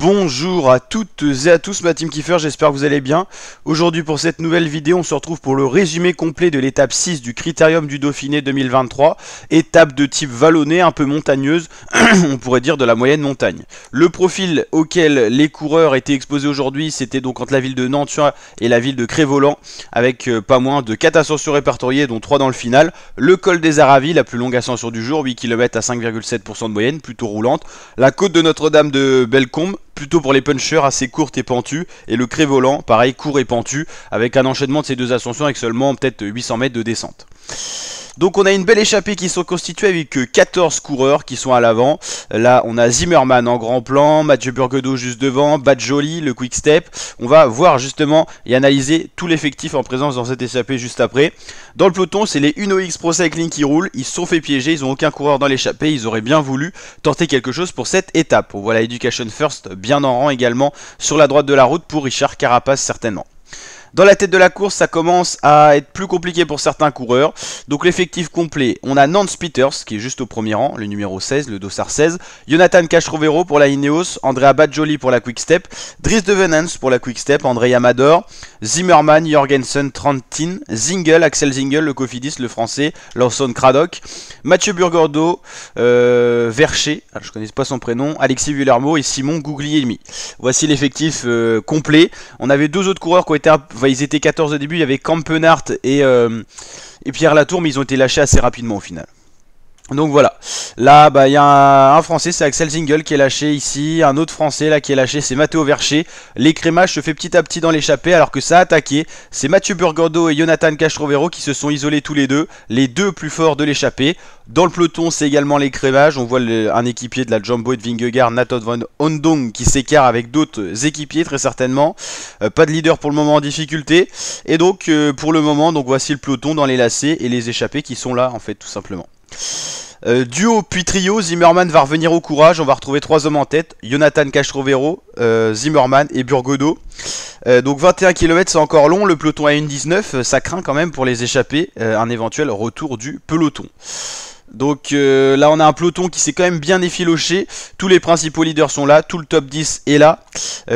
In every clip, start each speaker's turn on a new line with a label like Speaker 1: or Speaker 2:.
Speaker 1: Bonjour à toutes et à tous, ma team Kiefer, j'espère que vous allez bien. Aujourd'hui pour cette nouvelle vidéo, on se retrouve pour le résumé complet de l'étape 6 du Critérium du Dauphiné 2023. Étape de type vallonné, un peu montagneuse, on pourrait dire de la moyenne montagne. Le profil auquel les coureurs étaient exposés aujourd'hui, c'était donc entre la ville de Nantua et la ville de Cré-Voland, avec pas moins de 4 ascensions répertoriées, dont 3 dans le final. Le col des Aravis, la plus longue ascension du jour, 8 km à 5,7% de moyenne, plutôt roulante. La côte de Notre-Dame de Bellecombe, plutôt pour les punchers, assez courte et pentue, et le Cré-Voland, pareil, court et pentu, avec un enchaînement de ces deux ascensions avec seulement peut-être 800 mètres de descente. Donc on a une belle échappée qui sont constituées avec 14 coureurs qui sont à l'avant. Là on a Zimmerman en grand plan, Mathieu Burgodeau juste devant, Badjoli, le quick step. On va voir justement et analyser tout l'effectif en présence dans cette échappée juste après. Dans le peloton, c'est les UnoX Pro Cycling qui roulent. Ils se sont fait piéger, ils n'ont aucun coureur dans l'échappée. Ils auraient bien voulu tenter quelque chose pour cette étape. On voit la Education First bien en rang également sur la droite de la route pour Richard Carapace certainement. Dans la tête de la course, ça commence à être plus compliqué pour certains coureurs. Donc l'effectif complet, on a Nance Peters qui est juste au premier rang, le numéro 16, le dossard 16. Jonathan Cachrovero pour la Ineos, Andrea Badjoli pour la Quick Step, Dries de Venance pour la Quick Step, André Amador, Zimmerman, Jorgensen, Trentin, Zingel, Axel Zingel, le Cofidis, le français, Lawson Craddock, Mathieu Burgodeau, Vercher, je ne connais pas son prénom, Alexis Vuillermo et Simon Guglielmi. Voici l'effectif complet. On avait deux autres coureurs qui ont été ils étaient 14 au début, il y avait Campenart et Pierre Latour, mais ils ont été lâchés assez rapidement au final. Donc voilà, là il y a un français, c'est Axel Zingel qui est lâché ici, un autre français là qui est lâché, c'est Matteo Vercher. L'écrémage se fait petit à petit dans l'échappée alors que ça a attaqué. C'est Mathieu Burgodeau et Jonathan Cachrovero qui se sont isolés tous les deux plus forts de l'échappée. Dans le peloton, c'est également l'écrémage, on voit un équipier de la Jumbo et de Vingegaard, Nathan Van Hondong, qui s'écarte avec d'autres équipiers très certainement. Pas de leader pour le moment en difficulté. Et donc pour le moment, donc voici le peloton dans les lacets et les échappés qui sont là en fait tout simplement. Duo puis trio, Zimmerman va revenir au courage, on va retrouver 3 hommes en tête, Jonathan Cachrovero, Zimmerman et Burgodeau. Donc 21 km c'est encore long, le peloton à 1,19, ça craint quand même pour les échappés, un éventuel retour du peloton. Donc là on a un peloton qui s'est quand même bien effiloché. Tous les principaux leaders sont là, tout le top 10 est là.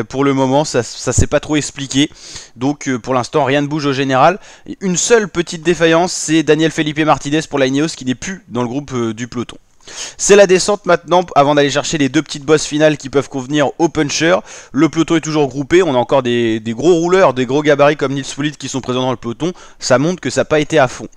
Speaker 1: Pour le moment ça s'est pas trop expliqué. Donc pour l'instant rien ne bouge au général. Et une seule petite défaillance, c'est Daniel Felipe Martinez pour la Ineos qui n'est plus dans le groupe du peloton. C'est la descente maintenant avant d'aller chercher les deux petites bosses finales qui peuvent convenir aux punchers. Le peloton est toujours groupé, on a encore des gros rouleurs, des gros gabarits comme Nils Pouliot qui sont présents dans le peloton. Ça montre que ça n'a pas été à fond.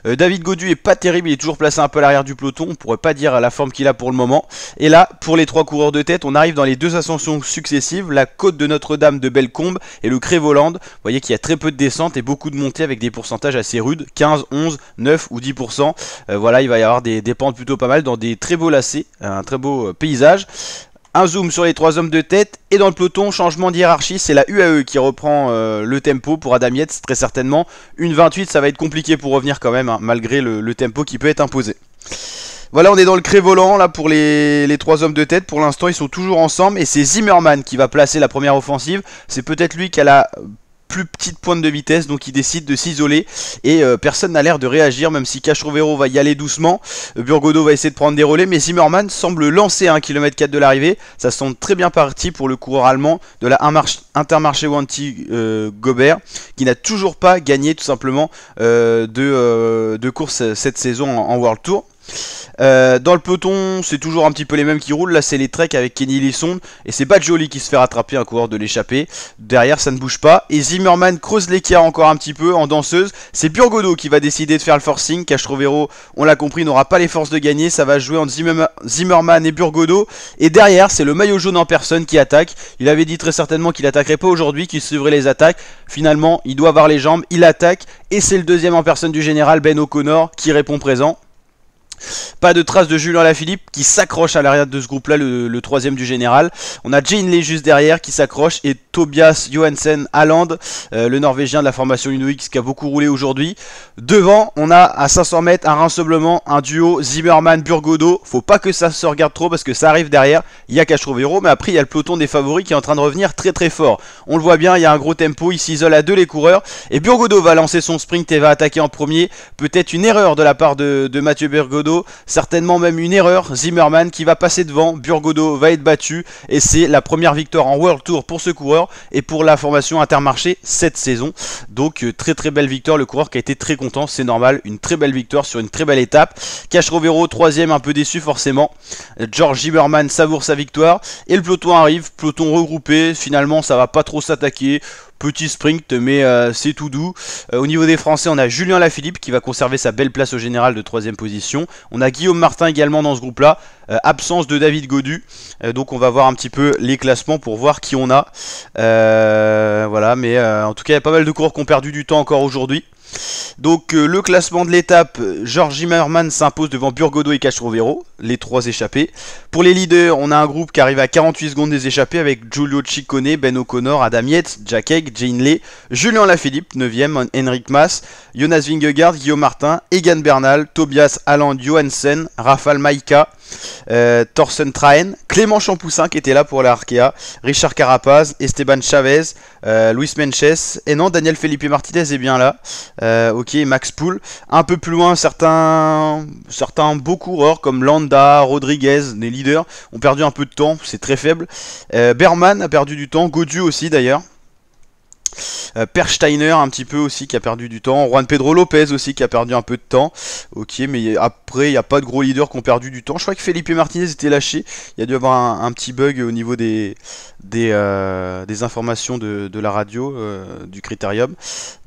Speaker 1: David Gaudu est pas terrible, il est toujours placé un peu à l'arrière du peloton, on pourrait pas dire la forme qu'il a pour le moment. Et là, pour les 3 coureurs de tête, on arrive dans les 2 ascensions successives, la côte de Notre-Dame de Bellecombe et le Cré-Voland. Vous voyez qu'il y a très peu de descente et beaucoup de montées avec des pourcentages assez rudes, 15, 11, 9 ou 10%. Voilà, il va y avoir des pentes plutôt pas mal dans des très beaux lacets, un très beau paysage. Un zoom sur les 3 hommes de tête et dans le peloton, changement de hiérarchie, c'est la UAE qui reprend le tempo pour Adam Yates très certainement. Une 28, ça va être compliqué pour revenir quand même, hein, malgré le tempo qui peut être imposé. Voilà, on est dans le Cré-Voland là pour les 3 hommes de tête. Pour l'instant, ils sont toujours ensemble et c'est Zimmerman qui va placer la première offensive. C'est peut-être lui qui a la plus petite pointe de vitesse, donc il décide de s'isoler et personne n'a l'air de réagir, même si Cachrovero va y aller doucement. Burgodeau va essayer de prendre des relais, mais Zimmerman semble lancer à 1,4 km de l'arrivée. Ça semble très bien parti pour le coureur allemand de la Intermarché Wanty Gobert, qui n'a toujours pas gagné tout simplement de course cette saison en World Tour. Dans le peloton, c'est toujours un petit peu les mêmes qui roulent. Là, c'est les Trek avec Kenny Lisson et c'est Badjoli qui se fait rattraper, un coureur de l'échappée. Derrière, ça ne bouge pas. Et Zimmerman creuse l'écart encore un petit peu en danseuse. C'est Burgodeau qui va décider de faire le forcing. Cachrovero, on l'a compris, n'aura pas les forces de gagner. Ça va jouer entre Zimmerman et Burgodeau. Et derrière, c'est le maillot jaune en personne qui attaque. Il avait dit très certainement qu'il attaquerait pas aujourd'hui, qu'il suivrait les attaques. Finalement, il doit avoir les jambes, il attaque. Et c'est le deuxième en personne du général, Ben O'Connor, qui répond présent. Pas de trace de Julien Lafilippe qui s'accroche à l'arrière de ce groupe là, le troisième du général. On a Jane Lee juste derrière qui s'accroche et Tobias Johansen Halland, le norvégien de la formation UnoX qui a beaucoup roulé aujourd'hui. Devant on a à 500 mètres un rassemblement, un duo Zimmerman-Burgodeau. Faut pas que ça se regarde trop parce que ça arrive derrière. Il y a Cachrovero, mais après il y a le peloton des favoris qui est en train de revenir très très fort. On le voit bien, il y a un gros tempo, il s'isole à 2 les coureurs et Burgodeau va lancer son sprint et va attaquer en premier. Peut-être une erreur de la part de Mathieu Burgodeau Burgodo, certainement même une erreur, Zimmerman qui va passer devant, Burgodo va être battu et c'est la première victoire en World Tour pour ce coureur et pour la formation Intermarché cette saison. Donc très très belle victoire, le coureur qui a été très content, c'est normal, une très belle victoire sur une très belle étape. Cash Rovero, troisième, un peu déçu forcément. George Zimmerman savoure sa victoire et le peloton arrive, peloton regroupé, finalement ça va pas trop s'attaquer. Petit sprint, mais c'est tout doux. Au niveau des Français, on a Julien Lafilippe qui va conserver sa belle place au général de 3ème position. On a Guillaume Martin également dans ce groupe-là. Absence de David Gaudu. Donc on va voir un petit peu les classements pour voir qui on a. Voilà, mais en tout cas, il y a pas mal de coureurs qui ont perdu du temps encore aujourd'hui. Donc le classement de l'étape, George Zimmerman s'impose devant Burgodo et Cash Rovero, les trois échappés. Pour les leaders, on a un groupe qui arrive à 48 secondes des échappés avec Giulio Ciccone, Ben O'Connor, Adam Yates, Jack Haig, Jane Lay, Julien Lafilippe, 9ème, Henrik Mas, Jonas Vingegaard, Guillaume Martin, Egan Bernal, Tobias Alland Johansen, Rafał Majka, Thorsten Trahen, Clément Champoussin qui était là pour la Arkea, Richard Carapaz, Esteban Chavez, Luis Menches, et non, Daniel Felipe Martinez est bien là. Ok, Max Poul. Un peu plus loin, certains beaux coureurs comme Landa, Rodriguez, les leaders, ont perdu un peu de temps, c'est très faible. Berman a perdu du temps, Gaudu aussi d'ailleurs. Per Steiner un petit peu aussi qui a perdu du temps, Juan Pedro Lopez aussi qui a perdu un peu de temps. Ok, mais après il n'y a pas de gros leaders qui ont perdu du temps. Je crois que Felipe Martinez était lâché. Il y a dû avoir un petit bug au niveau des informations de la radio du Critérium.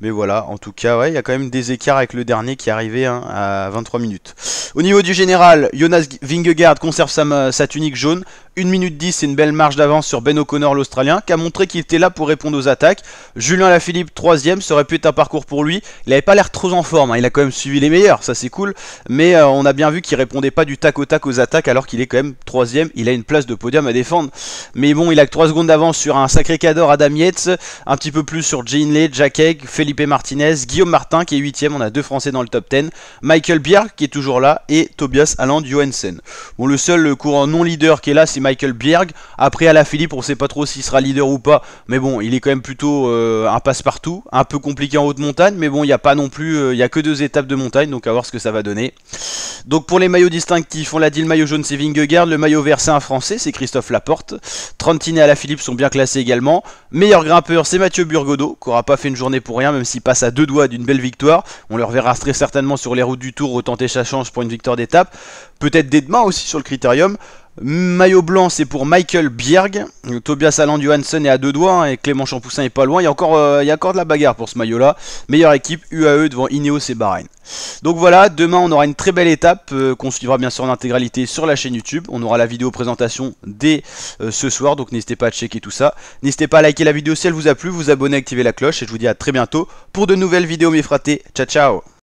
Speaker 1: Mais voilà, en tout cas, ouais, il y a quand même des écarts avec le dernier qui est arrivé à 23 minutes. Au niveau du général, Jonas Vingegaard conserve sa tunique jaune. 1 minute 10, c'est une belle marge d'avance sur Ben O'Connor, l'Australien, qui a montré qu'il était là pour répondre aux attaques. Julien Lafilippe, 3ème, ça aurait pu être un parcours pour lui. Il n'avait pas l'air trop en forme, il a quand même suivi les meilleurs, ça c'est cool. Mais on a bien vu qu'il répondait pas du tac au tac aux attaques, alors qu'il est quand même 3ème. Il a une place de podium à défendre. Mais bon, il a que 3 secondes d'avance sur un sacré cador Adam Yates, un petit peu plus sur Jane Lay, Jack Haig, Felipe Martinez, Guillaume Martin qui est 8ème, on a 2 Français dans le top 10, Michael Bjerg qui est toujours là, et Tobias Alland Johansen. Bon, le seul coureur non leader qui est là, c'est Michael Bjerg. Après, à la Philippe, on sait pas trop s'il sera leader ou pas, mais bon, il est quand même plutôt un passe-partout, un peu compliqué en haute montagne, mais bon, il n'y a pas non plus, il y a que 2 étapes de montagne, donc à voir ce que ça va donner. Donc pour les maillots distinctifs, on l'a dit, le maillot jaune c'est Vingegaard, le maillot vert c'est un Français, c'est Christophe Laporte. Trentini et Alaphilippe sont bien classés également. Meilleur grimpeur c'est Mathieu Burgodo, qui n'aura pas fait une journée pour rien, même s'il passe à 2 doigts d'une belle victoire. On le reverra très certainement sur les routes du Tour retenter sa chance pour une victoire d'étape. Peut-être dès demain aussi sur le Critérium. Maillot blanc c'est pour Michael Bjerg, Tobias Alland Johansen est à 2 doigts et Clément Champoussin est pas loin, il y a encore de la bagarre pour ce maillot là. Meilleure équipe UAE devant Ineos et Bahreïn. Donc voilà, demain on aura une très belle étape qu'on suivra bien sûr en intégralité sur la chaîne YouTube. On aura la vidéo présentation dès ce soir, donc n'hésitez pas à checker tout ça. N'hésitez pas à liker la vidéo si elle vous a plu, vous abonner, activer la cloche et je vous dis à très bientôt pour de nouvelles vidéos mes fratés. Ciao ciao.